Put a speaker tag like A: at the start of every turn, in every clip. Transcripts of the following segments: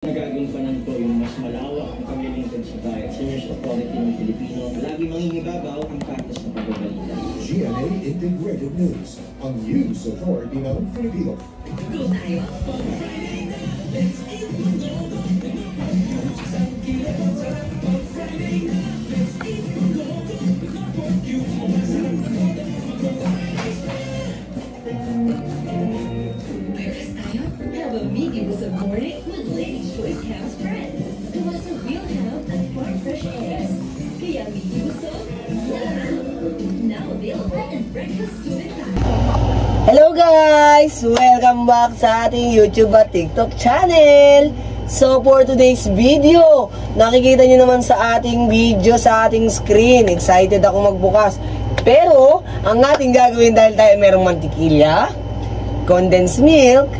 A: Nagagampanan ko yung mas malawak ang pag-limited sa diet sa News Authority ng Pilipino. Lagi mangingibabaw ang patas na pagbabalita.
B: GMA Integrated News on News Authority ng Filipino.
C: Go tayo. Breakfast tayo? Have a meaty with some morning with Lady's Choice Ham Spread. Gawa sa real ham at farm fresh eggs. Kaya meaty busog, now available in breakfast student time.
D: Hello guys! Welcome back sa ating YouTube at TikTok channel! So for today's video, nakikita nyo naman sa ating video sa ating screen. Excited ako magbukas. Pero, ang ating gagawin dahil tayo merong mantikilya, condensed milk,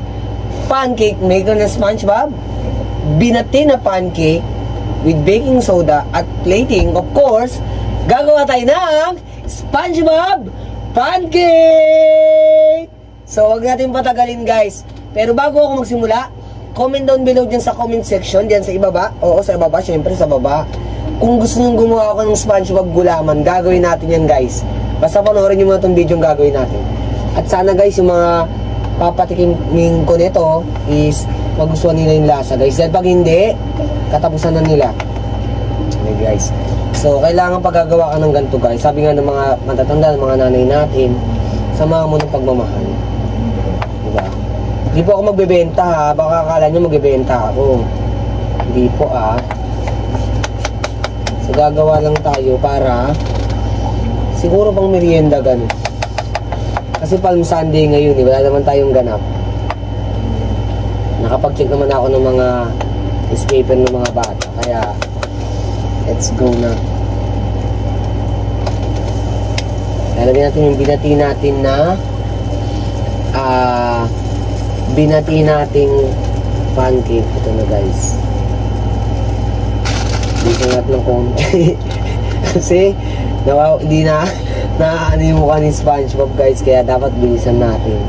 D: pancake maker na SpongeBob, binati na pancake with baking soda at plating, of course, gagawa tayo ng SpongeBob pancake! So, wag natin patagalin guys. Pero bago ako magsimula, comment down below dyan sa comment section, dyan sa ibaba. Oo, sa ibaba, syempre sa baba. Kung gusto nyo gumawa ako ng SpongeBob gulaman, gagawin natin yan guys. Basta panoorin nyo muna itong video yung gagawin natin. At sana guys, yung mga papatikin ko nito is magustuhan nila yung lasa guys. Dahil pag hindi, katapusan na nila. Okay guys. So, kailangan paggagawa ka ng ganito guys. Sabi nga ng mga matatanda, ng mga nanay natin, samahan mo ng pagmamahal. Diba? Hindi po ako magbebenta ha. Baka akala nyo magbebenta ako. Hindi po ah. So, gagawa lang tayo para siguro pang merienda ganun. Kasi Palm Sunday ngayon, wala naman tayong ganap. Nakapag-check naman ako ng mga escaper ng mga bata. Kaya, let's go na. Lalagyan natin yung binati natin na binati nating pancake. Ito na guys. Dito natin ng konti. Kasi, hindi na ano yung mukha ni SpongeBob guys, kaya dapat bilisan natin.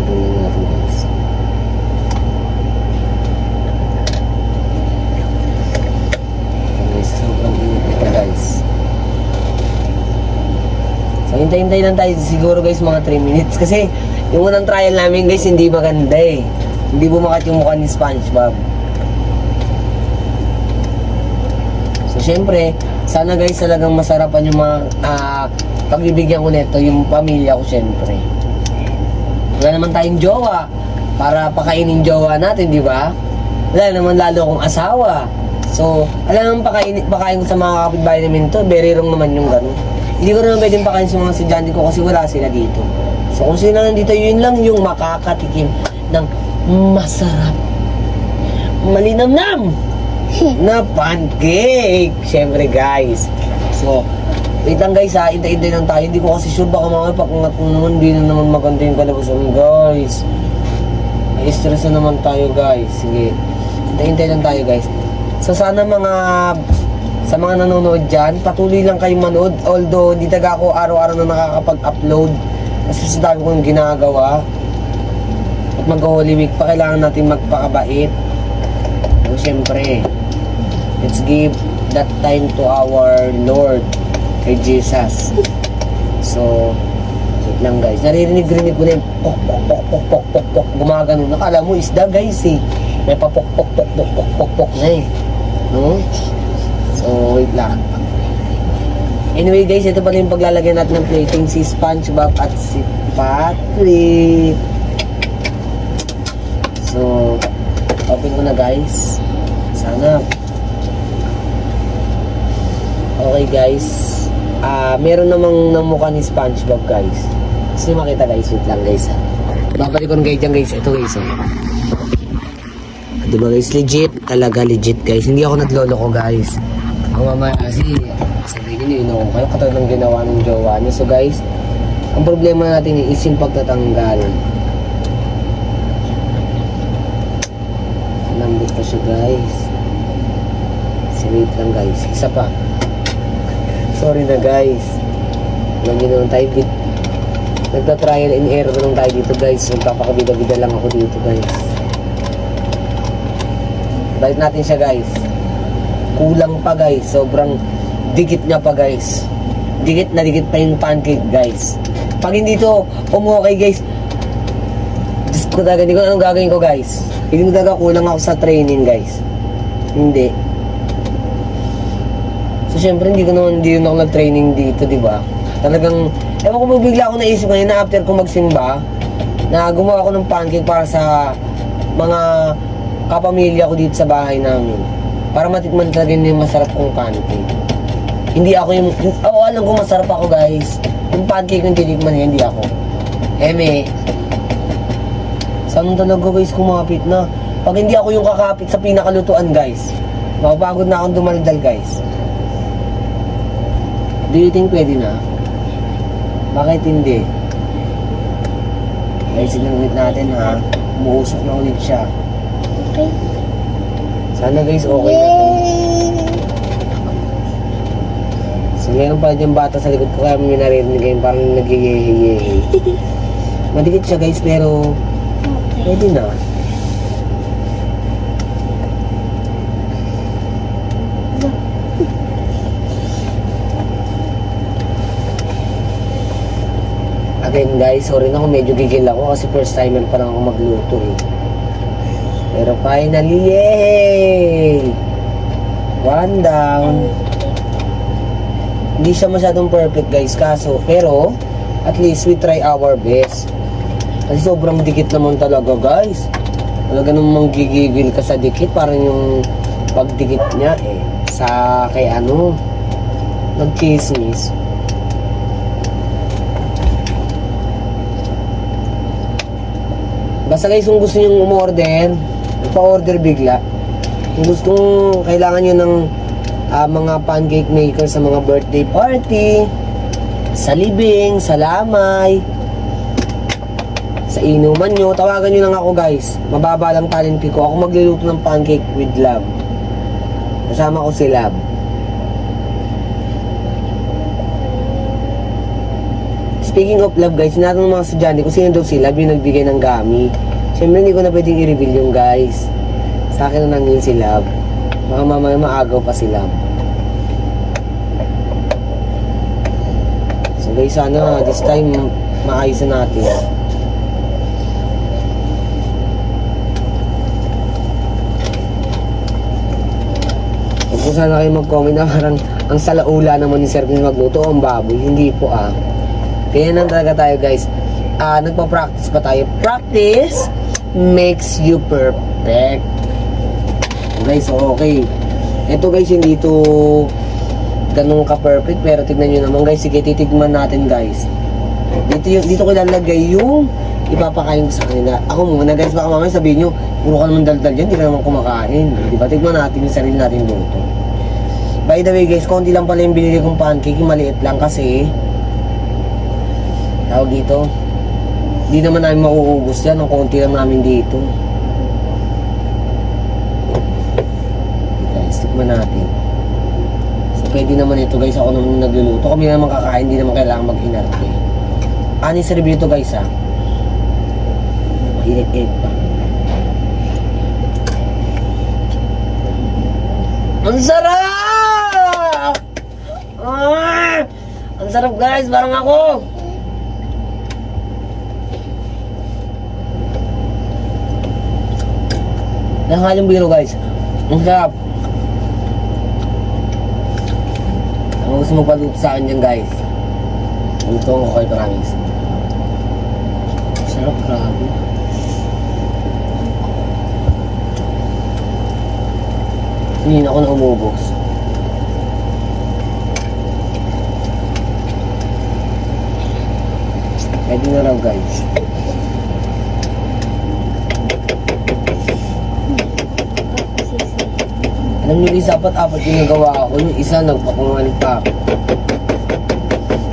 D: Tignan natin guys. Sobrang init ito guys. So hintay-hintay lang tayo siguro guys mga 3 minutes kasi yung unang trial namin guys, hindi maganda eh. Hindi bumakat yung mukha ni SpongeBob. So, syempre, sana guys talagang masarapan yung mga pagbibigyan ko nito, yung pamilya ko syempre. Wala naman tayong jowa para pakainin jowa natin, di ba? Wala naman lalo akong asawa. So, wala naman pakain ko sa mga kapitbahay namin to. Very wrong naman yung gano'n. Hindi ko naman pwedeng pakain sa mga estudyante ko kasi wala sila dito. So, kung sino nandito, yun lang yung makakatikim ng masarap, malinamnam na pancake. Siyempre, guys. So, wait lang guys ha. Hintay-hintay lang tayo. Hindi ko kasi sure baka mga pakungat mo naman. Hindi na naman maganda yung kalabasan, guys. May stress na naman tayo, guys. Sige. Hintay-hintay lang tayo, guys. So, sana sa mga nanonood dyan, patuloy lang kayong manood. Although, hindi taga ako araw-araw na nakakapag-upload. Kasi sa dami kong ginagawa at mag-Holy Week pa, kailangan natin magpakabait. So, syempre, let's give that time to our Lord, kay Jesus. So, wait lang guys. Naririnig ko na yung pok, pok, pok, pok, pok, pok, pok. Gumagano. Nakala mo isda guys eh. May papok, pok, pok, pok, pok, pok, pok na eh. No? So, wait lang. Anyway guys, ito pala yung paglalagay natin ng plating, si SpongeBob at si Patrick. So, open ko na guys. Sana. Okay guys. Meron namang namukha ni SpongeBob guys. Gusto nyo makita guys, wait lang guys ha. Babalik ko ng guide dyan guys. Ito guys ha. Diba guys, legit. Talaga legit guys. Hindi ako nagloloko guys. Ang mamaya kasi sabihin nyo, kayo katulad ng ginawa ng jowa niyo. So guys, ang problema natin is yung pagtatanggal. Lambot pa siya guys. So wait lang guys, isa pa. Sorry na guys. Alam nyo naman tayo, nagta-trial and error naman tayo dito guys. Magpapakabida-bida lang ako dito guys. Balik natin siya guys. Kulang pa guys. Sobrang dikit niya pa guys. Dikit na dikit pa yung pancake guys. Pag hindi to umukay guys, Diyos ko talaga, hindi ko anong gagawin ko guys. Hindi mo talaga kulang ako sa training guys. Hindi. So syempre hindi yun ako nag-training dito, di ba? Talagang, ewan ko bigla ako naisip ngayon na after ko magsimba, na gumawa ako ng pancake para sa mga kapamilya ko dito sa bahay namin. Para matikman talaga yung masarap kong pancake. Hindi ako yung, alam ko masarap ako guys. Yung pancake yung tinikman niya, hindi ako. Eme. Saan talaga guys kumapit na? Pag hindi ako yung kakapit sa pinakalutuan guys, mapapagod na akong dumaldal guys. Do you think pwede na? Bakit hindi? Guys, ulit natin ha. Umuusok na ulit siya.
E: Okay.
D: Sana guys okay na to. So meron pa dyan bata sa likod ko kaya may naririnig ngayon parang nag-yehe-yehe. Madikit siya guys pero pwede na. Again guys, sorry na kung medyo gigil ako kasi first timer pa lang ako magluto eh. Pero finally, yay! One down. Hindi siya masyadong perfect guys kaso, pero at least we try our best. Kasi sobrang dikit naman talaga guys. Talaga namang gigigil ka sa dikit, parang yung pagdikit niya eh sa kay ano nag-chismis. Basta guys, kung gusto nyo umorder, pa-order bigla. Kung gusto kailangan nyo ng mga pancake maker sa mga birthday party, sa libing, sa lamay, sa inuman nyo, tawagan nyo lang ako guys. Mababa lang talent fee ko. Ako magluluto ng pancake with love. Kasama ko si Love. Speaking of love guys, sinatanong ng mga estudyante kung sino daw si Love yung nagbigay ng gami. Siyempre hindi ko na pwedeng i-reveal yung guys. Sa akin na lang yun si Love. Baka mamaya maagaw pa si Love. So guys, sana this time maayos na natin. Huwag po sana kayo mag-comment na parang ang salaula naman yung service magluto o ang baboy. Hindi po ah. Kaya nang talaga tayo guys. Nagpa-practice pa tayo. Practice makes you perfect. Guys, okay. Ito guys, hindi ito ganun ka-perfect. Pero tignan nyo naman guys. Sige, titigman natin guys. Dito ko lalagay yung ipapakain ko sa kanila. Ako muna guys, baka mamaya sabihin nyo, puro ka naman daldal yan, hindi ka naman kumakain. Diba? Tignan natin yung sarili natin dito. By the way guys, konti lang pala yung binili kong pancake. Yung maliit lang kasi tawag dito, hindi naman namin mauubos yan. Ang konti lang namin dito. Guys, tikman natin. So, pwede naman ito guys. Ako naman nagluluto. Kami naman kakain. Hindi naman kailangan mag-inarte. Anis review ito guys ha. Mainit-init pa. Ang sarap! Ang sarap guys. Parang ako. Nanghal yung biro guys. Ang sarap. Ang gusto magpaluto sa akin dyan guys. Ito ko kayo promise. Sarap, grabe. Hindi na ako na umubos. Pwede na raw guys. Alam nyo guys, apat-apat yung nagawa ako. Yung isa, nagpakungal pa.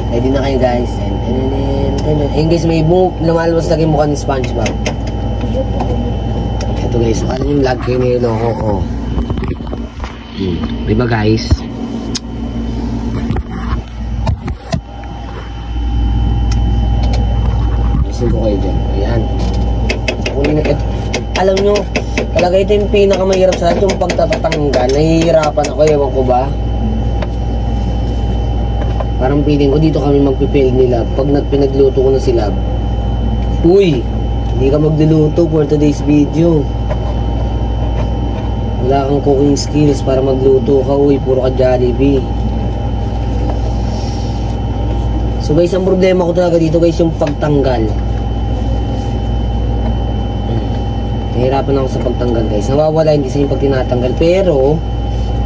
D: Ready na kayo guys. Ayun guys, may lumalabas lagi mukha ni SpongeBob. Ito guys, akala nyo yung vlog kayo niloko ko. Diba guys? ko kayo dyan. Ayan. Alam nyo, talaga ito yung pinakamahirap sa lahat, yung pagtatatanggal. Nahihirapan ako, ewan ko ba? Parang feeling ko dito kami magpipill nila. Pag pinagluto ko na sila, uy, hindi ka magluluto for today's video. Wala kang cooking skills para magluto ka, uy, puro ka Jollibee. So guys, ang problema ko talaga dito guys, yung pagtanggal. Nahihirapan ako sa pagtanggal guys. Nawawala hindi sa yung pag tinatanggal. Pero,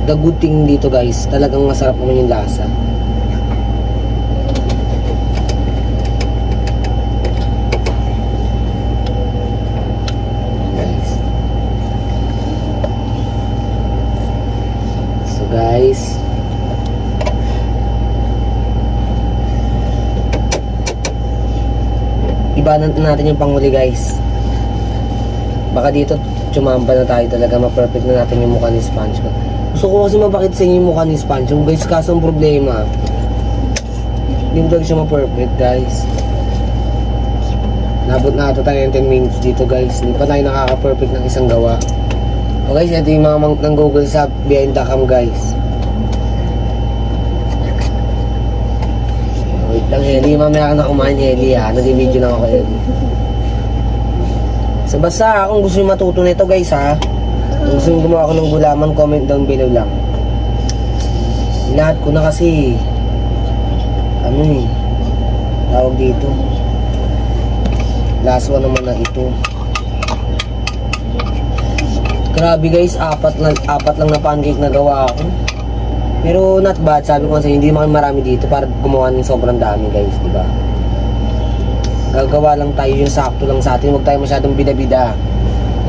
D: the good thing dito guys, talagang masarap naman yung lasa. So guys, ibanan natin yung panghuli guys. Baka dito tsumamba na tayo talaga, ma-perfect na natin yung mukha ni SpongeBob. Gusto ko kasi mapakita sa inyo yung mukha ni SpongeBob guys, kaso ang problema hindi mo talaga siya ma-perfect guys. Nabot na ito tayo ng 10 minutes dito guys, hindi pa tayo nakaka-perfect ng isang gawa. O guys, ito yung mga ng Google sa behind the cam guys. Wait lang Eli, mamaya ka na kumain Eli ha, nag-video na ako Eli. So basta kung gusto nyo matuto nito guys ha, kung gusto nyo gumawa ko ng gulaman, comment down below lang. Lahat ko na kasi ano eh, tawag dito, last one naman na ito. Grabe guys, apat lang na pancake na gawa ako. Pero not bad, sabi ko kasi hindi naman marami dito para gumawa ng sobrang dami guys, diba? Gagawa lang tayo yung sakto lang sa atin, huwag tayo masyadong bida-bida.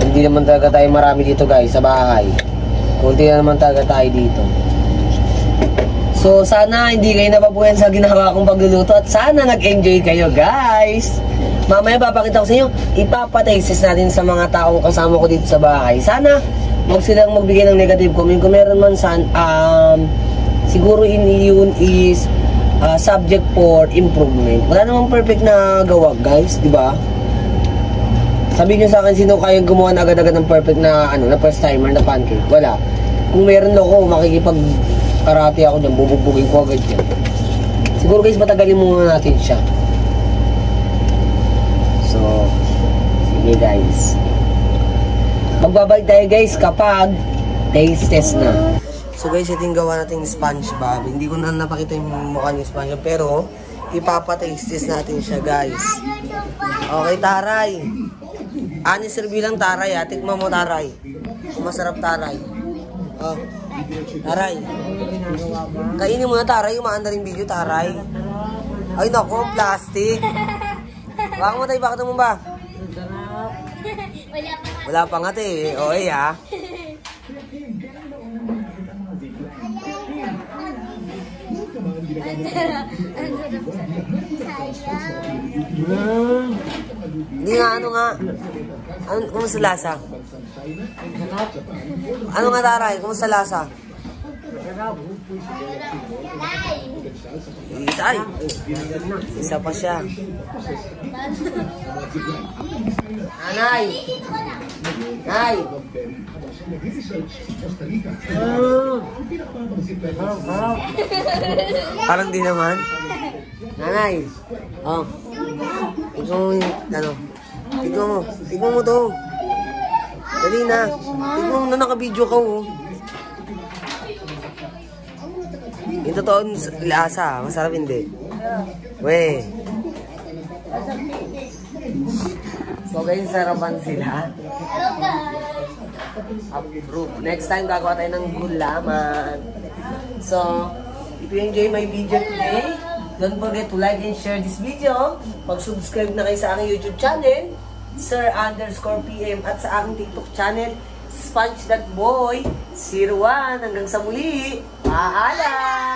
D: Hindi naman talaga tayo marami dito guys sa bahay, kunti na naman talaga tayo dito. So sana hindi kayo napabuyan sa ginawa kong pagluluto at sana nag-enjoy kayo guys. Mamaya papakita ko sa inyo, ipapataste natin sa mga taong kasama ko dito sa bahay. Sana huwag silang magbigay ng negative comment. Kung meron man siguro yun is subject for improvement. Wala namang perfect na gawa guys, di ba? Sabihin nyo sa akin sino kayang gumawa na agad-agad ng perfect na na first timer na pancake. Wala. Kung meron ako, makikipag-karate ako dyan, bububugin ko agad yan. Siguro guys, patagalin muna natin siya. So, sige guys, magbabalik tayo guys kapag taste test na. So guys, ito yung gawa natin SpongeBob. Hindi ko na napakita yung mukha ni SpongeBob, pero ipapataste test natin siya guys. Okay, Taray. Ani serbi lang Taray ha. Tikman mo Taray. Masarap Taray. Oh. Taray. Kainin mo na Taray. Umaanda rin video Taray. Ay nako, plastic. Baka mo tayo, bakit mo ba? Wala pa nga te. O ay ha. Hindi nga, ano nga? Kumusta lasa? Ano nga Taray? Kumusta lasa? Ay, isa pa siya. Nanay! Nay! Parang di naman. Nanay! Oh. Tignan mo yung, tignan mo to. Dali na. Tignan mo na naka-video ka, oh. Yung totoong lasa, masarap hindi? Weh. So guys, sarapan sila. Approve. Next time gagawa tayo ng gulaman. So, if you enjoy my video today, don't forget to like and share this video. Pag-subscribe na kayo sa aking YouTube channel, Sir_PM, at sa aking TikTok channel, Sponge.Boy01. Hanggang sa muli, paalam!